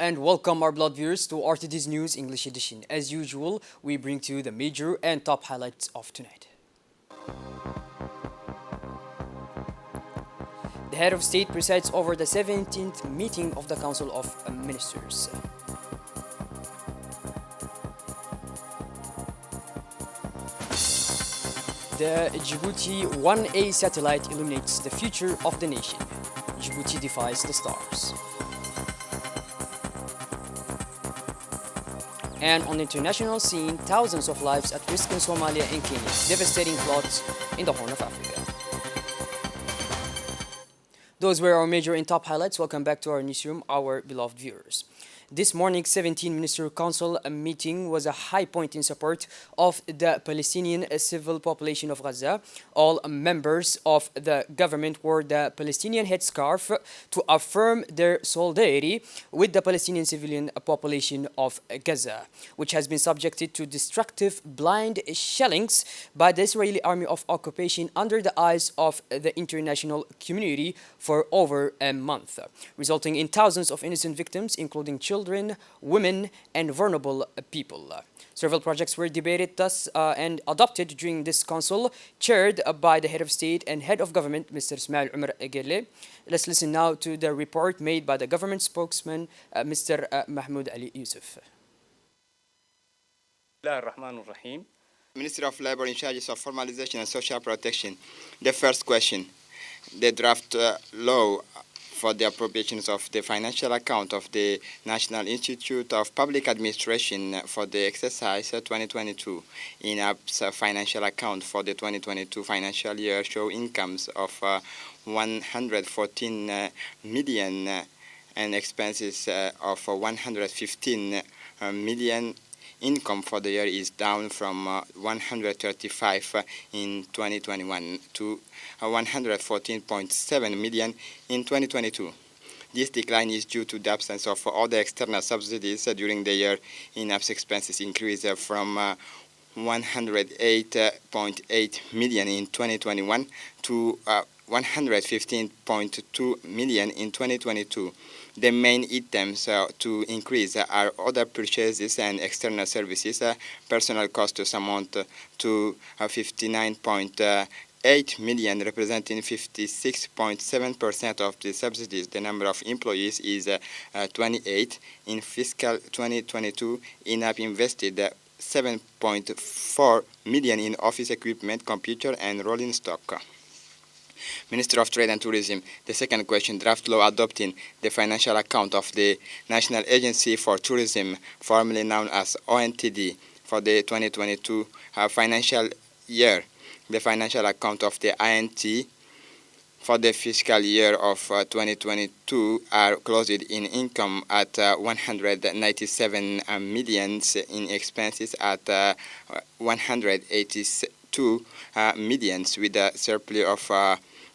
and welcome our blood viewers to RTD's News English Edition. As usual, we bring to you the major and top highlights of tonight. The head of state presides over the 17th meeting of the Council of Ministers. The Djibouti 1A satellite illuminates the future of the nation. Djibouti defies the stars. And on the international scene, thousands of lives at risk in Somalia and Kenya, devastating floods in the Horn of Africa. Those were our major and top highlights. Welcome back to our newsroom, our beloved viewers. This morning's 17 Minister Council meeting was a high point in support of the Palestinian civil population of Gaza. All members of the government wore the Palestinian headscarf to affirm their solidarity with the Palestinian civilian population of Gaza, which has been subjected to destructive blind shellings by the Israeli army of occupation under the eyes of the international community for over a month, resulting in thousands of innocent victims, including children, women, and vulnerable people. Several projects were debated thus and adopted during this council, chaired by the head of state and head of government, Mr. Ismail Omar Guelleh. Let's listen now to the report made by the government spokesman, Mr. Mahmoud Ali Yusuf. Ministry of Labor in charge of formalization and social protection. The first question, the draft law for the appropriations of the financial account of the National Institute of Public Administration for the exercise 2022 in AP's financial account for the 2022 financial year show incomes of 114 million and expenses of 115 million. Income for the year is down from 135 in 2021 to 114.7 million in 2022. This decline is due to the absence of other external subsidies during the year. In-apps expenses increased from 108.8 million in 2021 to 115.2 million in 2022. The main items to increase are other purchases and external services. Personal costs amount to 59.8 million, representing 56.7% of the subsidies. The number of employees is 28. In fiscal 2022, INAP invested 7.4 million in office equipment, computer, and rolling stock. Minister of Trade and Tourism. The second question, draft law adopting the financial account of the National Agency for Tourism, formerly known as ONTD, for the 2022 financial year. The financial account of the INT for the fiscal year of 2022 are closed in income at 197 millions, in expenses at 182 millions, with a surplus of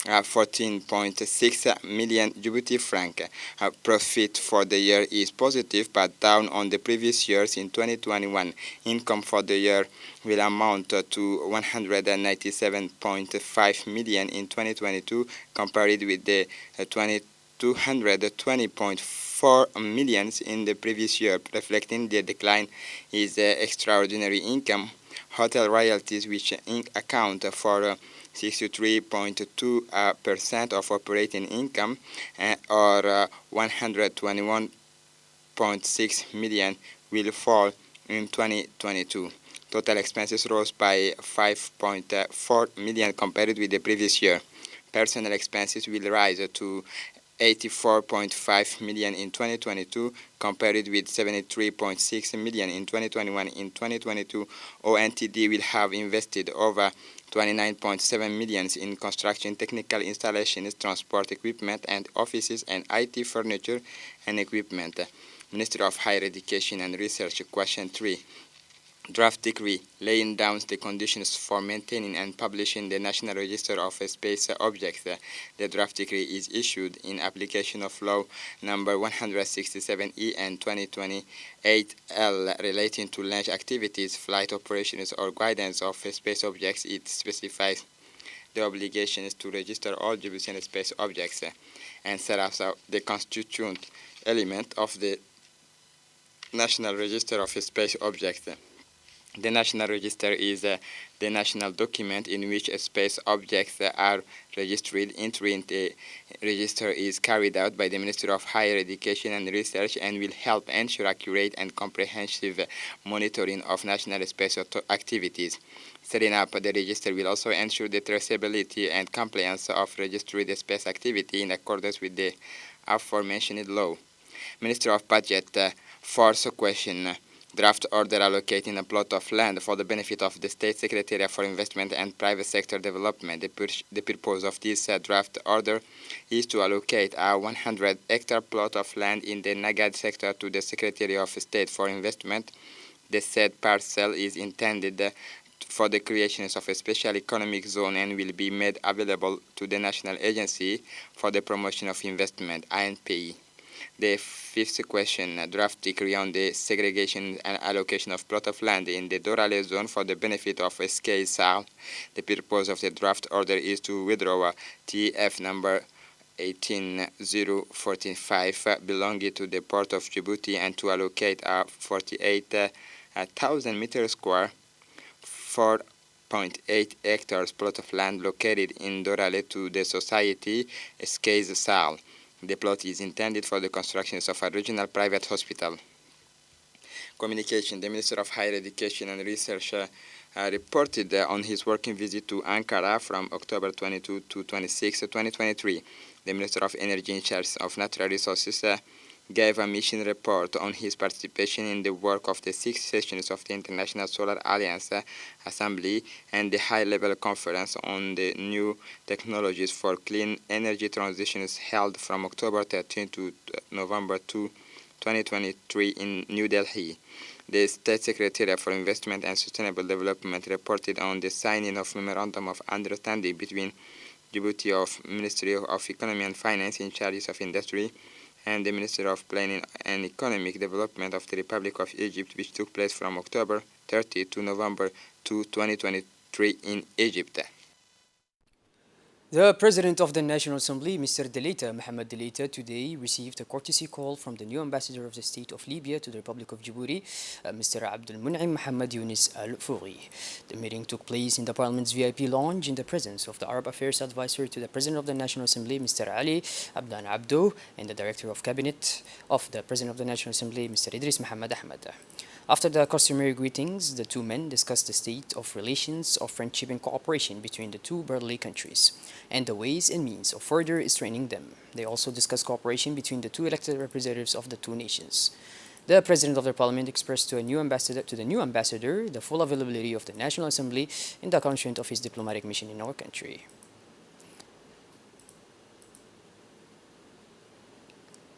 14.6 million Djibouti franc. Profit for the year is positive but down on the previous years. In 2021, income for the year will amount to 197.5 million in 2022, compared with the 220.4 millions in the previous year, reflecting the decline is extraordinary income. Hotel royalties, which account for 63.2% of operating income, or 121.6 million, will fall in 2022. Total expenses rose by 5.4 million compared with the previous year. Personnel expenses will rise to 84.5 million in 2022, compared with 73.6 million in 2021. In 2022, ONTD will have invested over 29.7 million in construction, technical installations, transport equipment, and offices and IT furniture and equipment. Ministry of Higher Education and Research. Question 3. Draft decree laying down the conditions for maintaining and publishing the National Register of Space Objects. The draft decree is issued in application of law number 167E and 2028L relating to launch activities, flight operations, or guidance of space objects. It specifies the obligation is to register all Djiboutian space objects and set up the constituent element of the National Register of Space Objects. The National Register is the national document in which space objects are registered. Entry in the register is carried out by the Ministry of Higher Education and Research and will help ensure accurate and comprehensive monitoring of national space activities. Setting up the register will also ensure the traceability and compliance of registered space activity in accordance with the aforementioned law. Minister of Budget, fourth question. Draft order allocating a plot of land for the benefit of the State Secretariat for Investment and Private Sector Development. The purpose of this draft order is to allocate a 100-hectare plot of land in the Nagad sector to the Secretary of State for Investment. The said parcel is intended for the creation of a special economic zone and will be made available to the National Agency for the Promotion of Investment, ANPI. The fifth question, draft decree on the segregation and allocation of plot of land in the Dorale zone for the benefit of SK South. The purpose of the draft order is to withdraw TF number 18045 belonging to the Port of Djibouti and to allocate a 48,000 meters square, 4.8 hectares plot of land located in Dorale to the Society SK South. The plot is intended for the construction of a regional private hospital. Communication. The Minister of Higher Education and Research reported on his working visit to Ankara from October 22 to 26, 2023. The Minister of Energy in charge of Natural Resources gave a mission report on his participation in the work of the 6 sessions of the International Solar Alliance Assembly and the high-level conference on the new technologies for clean energy transitions held from October 13 to November 2, 2023 in New Delhi. The State Secretariat for Investment and Sustainable Development reported on the signing of Memorandum of Understanding between Djibouti of Ministry of Economy and Finance in charge of Industry and the Minister of Planning and Economic Development of the Republic of Egypt, which took place from October 30 to November 2, 2023 in Egypt. The President of the National Assembly, Mr. Delita Mohamed Delita, today received a courtesy call from the new Ambassador of the State of Libya to the Republic of Djibouti, Mr. Abdul Mun'im Mohamed Yunis Al Foughi. The meeting took place in the Parliament's VIP lounge in the presence of the Arab Affairs Advisor to the President of the National Assembly, Mr. Ali Abdan Abdo, and the Director of Cabinet of the President of the National Assembly, Mr. Idris Mohamed Ahmed. After the customary greetings, the two men discussed the state of relations of friendship and cooperation between the two brotherly countries and the ways and means of further strengthening them. They also discussed cooperation between the two elected representatives of the two nations. The President of the Parliament expressed to the new ambassador the full availability of the National Assembly in the accomplishment of his diplomatic mission in our country.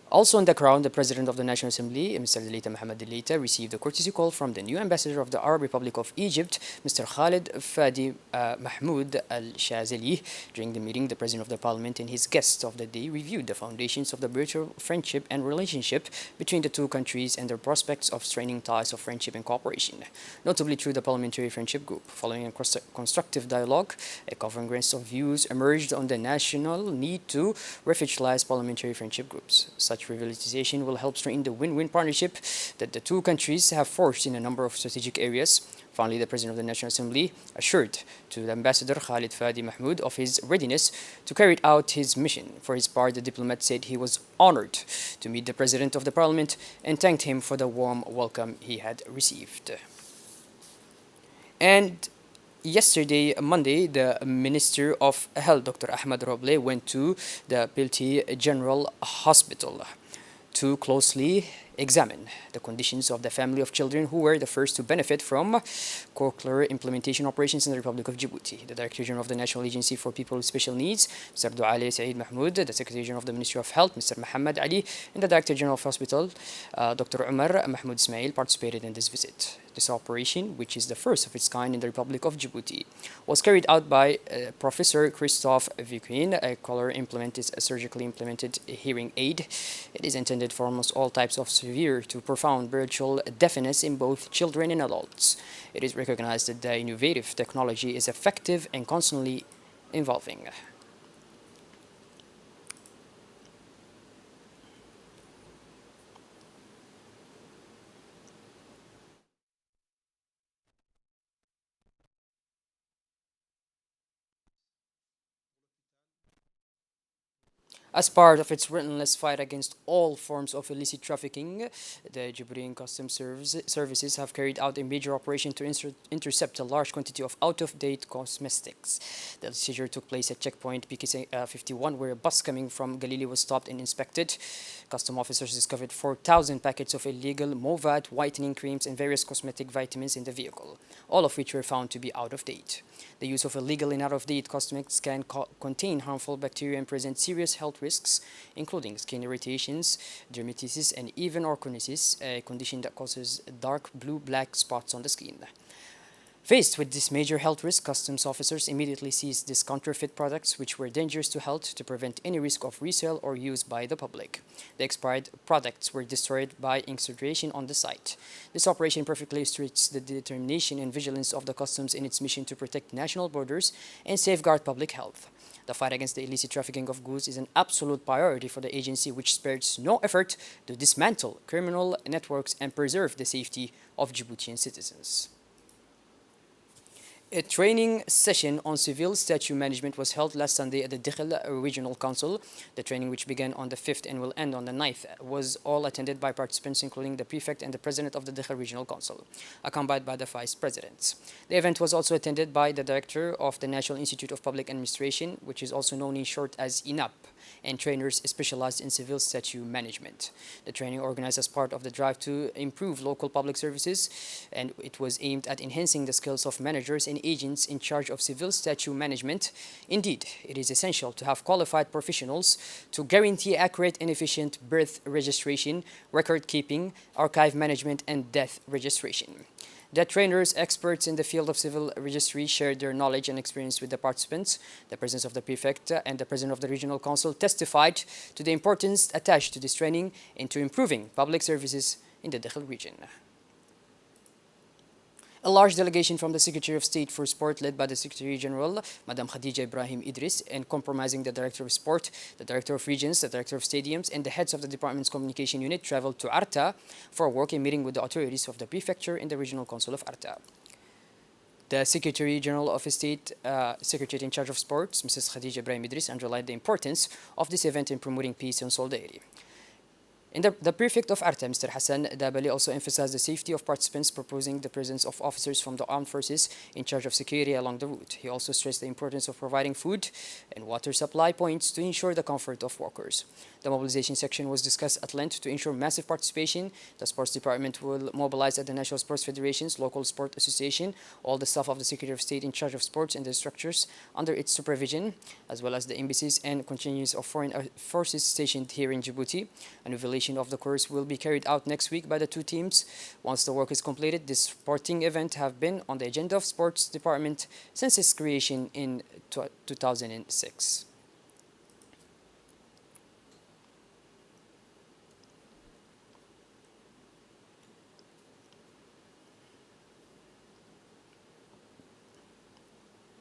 Also on the ground, the President of the National Assembly, Mr. Delita Mohamed Delita, received a courtesy call from the new Ambassador of the Arab Republic of Egypt, Mr. Khalid Fadi Mahmoud Al-Shazali. During the meeting, the President of the Parliament and his guests of the day reviewed the foundations of the mutual friendship and relationship between the two countries and their prospects of strengthening ties of friendship and cooperation, notably through the Parliamentary Friendship Group. Following a constructive dialogue, a convergence of views emerged on the national need to revitalize parliamentary friendship groups. Such revitalization will help strengthen the win-win partnership that the two countries have forged in a number of strategic areas. Finally, the President of the National Assembly assured to the Ambassador Khalid Fadi Mahmoud of his readiness to carry out his mission. For his part, the diplomat said he was honored to meet the President of the Parliament and thanked him for the warm welcome he had received. And yesterday, Monday, the Minister of Health, Dr. Ahmed Roble, went to the Pilti General Hospital to closely examine the conditions of the family of children who were the first to benefit from cochlear implementation operations in the Republic of Djibouti. The Director General of the National Agency for People with Special Needs, Mr. Douale Saeed Mahmoud, the Secretary General of the Ministry of Health, Mr. Mohammed Ali, and the Director General of Hospital, Dr. Umar Mahmoud Ismail, participated in this visit. This operation, which is the first of its kind in the Republic of Djibouti, was carried out by Professor Christophe Viquin, a surgically implemented hearing aid. It is intended for almost all types of severe to profound virtual deafness in both children and adults. It is recognized that the innovative technology is effective and constantly evolving. As part of its relentless fight against all forms of illicit trafficking, the Djiboutian Customs Services have carried out a major operation to intercept a large quantity of out-of-date cosmetics. The seizure took place at checkpoint PK 51, where a bus coming from Galilee was stopped and inspected. Custom officers discovered 4,000 packets of illegal Movat whitening creams and various cosmetic vitamins in the vehicle, all of which were found to be out of date. The use of illegal and out-of-date cosmetics can contain harmful bacteria and present serious health risks, including skin irritations, dermatitis, and even orchonisis, a condition that causes dark blue-black spots on the skin. Faced with this major health risk, customs officers immediately seized these counterfeit products, which were dangerous to health, to prevent any risk of resale or use by the public. The expired products were destroyed by incineration on the site. This operation perfectly illustrates the determination and vigilance of the customs in its mission to protect national borders and safeguard public health. The fight against the illicit trafficking of goods is an absolute priority for the agency, which spares no effort to dismantle criminal networks and preserve the safety of Djiboutian citizens. A training session on civil statute management was held last Sunday at the Dakhel Regional Council. The training, which began on the 5th and will end on the 9th, was all attended by participants including the prefect and the president of the Dakhel Regional Council, accompanied by the vice presidents. The event was also attended by the director of the National Institute of Public Administration, which is also known in short as INAP, and trainers specialized in civil statute management. The training, organized as part of the drive to improve local public services, and it was aimed at enhancing the skills of managers and agents in charge of civil statute management. Indeed, it is essential to have qualified professionals to guarantee accurate and efficient birth registration, record keeping, archive management, and death registration. The trainers, experts in the field of civil registry, shared their knowledge and experience with the participants. The presence of the prefect and the president of the regional council testified to the importance attached to this training and to improving public services in the Dakhel region. A large delegation from the Secretary of State for Sport, led by the Secretary General, Madam Khadija Ibrahim Idris, and comprising the Director of Sport, the Director of Regions, the Director of Stadiums, and the heads of the department's communication unit, traveled to Arta for a working meeting with the authorities of the prefecture and the Regional Council of Arta. The Secretary General of State, Secretary in charge of Sports, Mrs. Khadija Ibrahim Idris, underlined the importance of this event in promoting peace and solidarity. The prefect of Arta, Mr. Hassan Dabali, also emphasized the safety of participants, proposing the presence of officers from the armed forces in charge of security along the route. He also stressed the importance of providing food and water supply points to ensure the comfort of workers. The mobilization section was discussed at length to ensure massive participation. The sports department will mobilize at the National Sports Federations, local sport association, all the staff of the Secretary of State in charge of sports and the structures under its supervision, as well as the embassies and contingents of foreign forces stationed here in Djibouti. An evaluation of the course will be carried out next week by the two teams. Once the work is completed, this sporting event have been on the agenda of sports department since its creation in 2006.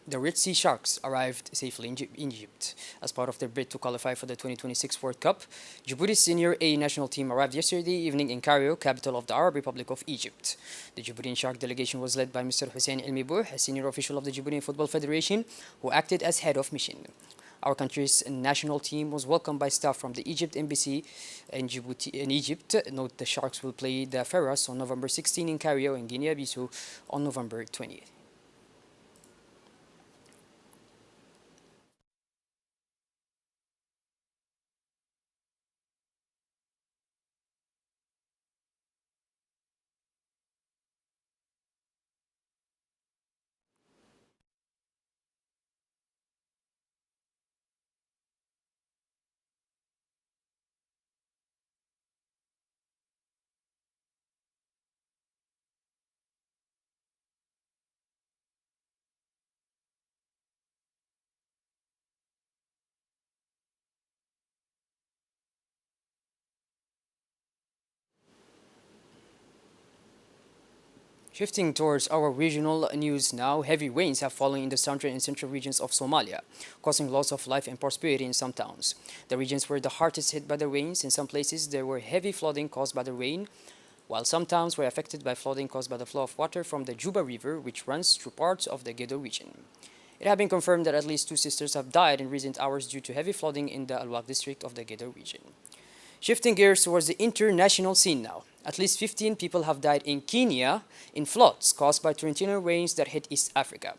The Red Sea Sharks arrived safely in Egypt as part of their bid to qualify for the 2026 World Cup. Djibouti's Senior A national team arrived yesterday evening in Cairo, capital of the Arab Republic of Egypt. The Djiboutian Shark delegation was led by Mr. Hussein El Mibouh, a senior official of the Djiboutian Football Federation, who acted as head of mission. Our country's national team was welcomed by staff from the Egypt Embassy in Egypt. Note the Sharks will play the Pharaohs on November 16 in Cairo and Guinea-Bissau on November 20. Shifting towards our regional news now, heavy rains have fallen in the southern and central regions of Somalia, causing loss of life and prosperity in some towns. The regions were the hardest hit by the rains. In some places, there were heavy flooding caused by the rain, while some towns were affected by flooding caused by the flow of water from the Juba River, which runs through parts of the Gedo region. It has been confirmed that at least 2 sisters have died in recent hours due to heavy flooding in the Alwak district of the Gedo region. Shifting gears towards the international scene now. At least 15 people have died in Kenya in floods caused by torrential rains that hit East Africa.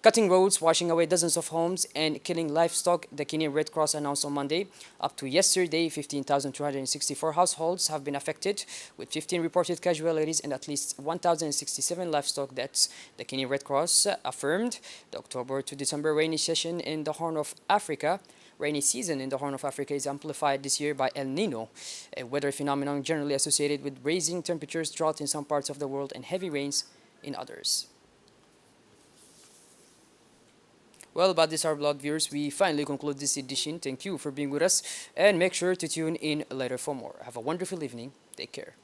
Cutting roads, washing away dozens of homes, and killing livestock, the Kenyan Red Cross announced on Monday. Up to yesterday, 15,264 households have been affected, with 15 reported casualties and at least 1,067 livestock deaths. The Kenyan Red Cross affirmed the October to December rainy season in the Horn of Africa is amplified this year by El Nino, a weather phenomenon generally associated with rising temperatures, drought in some parts of the world, and heavy rains in others. Well, but this, our blog viewers, we finally conclude this edition. Thank you for being with us, and make sure to tune in later for more. Have a wonderful evening. Take care.